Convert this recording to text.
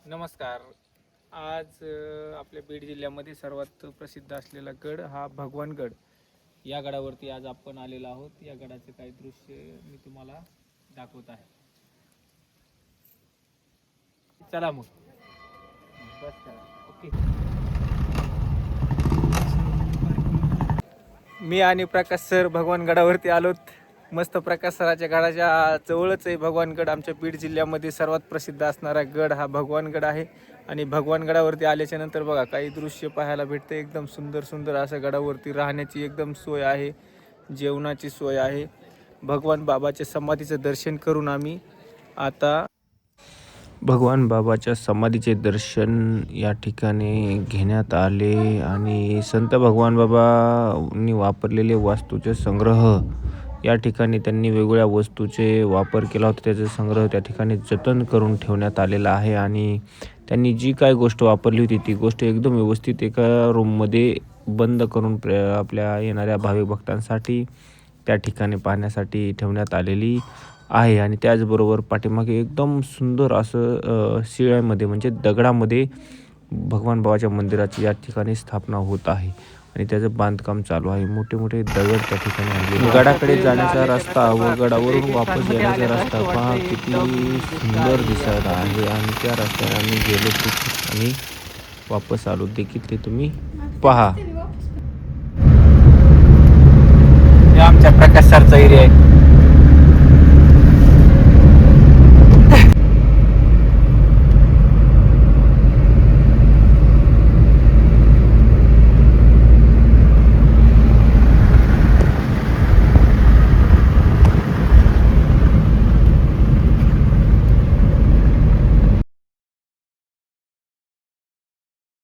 नमस्कार. आज आपल्या बीड जिल्ह्यामध्ये सर्वात प्रसिद्ध असलेला गड हा भगवानगड. या गडावरती आज आपण आलेलो आहोत. या गडाचे काही दृश्य मी तुम्हाला दाखवत आहे. चला मग बस करा. ओके. मी आणि प्रकाश सर भगवानगडावरती आलोत. मस्त प्रकाश सराच्या गडाच्या जवळच आहे भगवानगड. आमच्या बीड जिल्ह्यामध्ये सर्वात प्रसिद्ध असणारा गड हा भगवानगड आहे. आणि भगवानगडावरती आल्याच्या नंतर बघा काही दृश्य पाहायला भेटते. एकदम सुंदर सुंदर असं गडावरती राहण्याची एकदम सोय आहे, जेवणाची सोय आहे. भगवान बाबाच्या समाधीचं दर्शन करून आम्ही आता भगवान बाबाच्या समाधीचे दर्शन या ठिकाणी घेण्यात आले आणि संत भगवान बाबांनी वापरलेले वास्तूचे संग्रह या ठिकाणी त्यांनी वेगवेगळ्या वस्तूचे वापर केला होता. त्याचा संग्रह त्या ठिकाणी जतन करून ठेवण्यात आलेला आहे आणि त्यांनी जी काय गोष्ट वापरली होती ती गोष्ट एकदम व्यवस्थित एका रूममध्ये बंद करून आपल्या येणाऱ्या भाविक भक्तांसाठी त्या ठिकाणी पाहण्यासाठी ठेवण्यात आलेली आहे. आणि त्याचबरोबर पाठीमागे एकदम सुंदर असं शिळ्यामध्ये म्हणजे दगडामध्ये भगवान बाबाच्या मंदिराची या ठिकाणी स्थापना होत आहे आणि त्याचं बांधकाम चालू आहे. मोठे मोठे दगड त्या ठिकाणी आणले. गडाकडे जाण्याचा रस्ता व गडावरून वापस येण्याचा रस्ता पहा किती सुंदर दिसत आहे आणि त्या रस्त्याने आम्ही गेलो आणि वापस आलो देखील ते तुम्ही पहा. आमच्या प्रकाश सरचा एरिया आहे.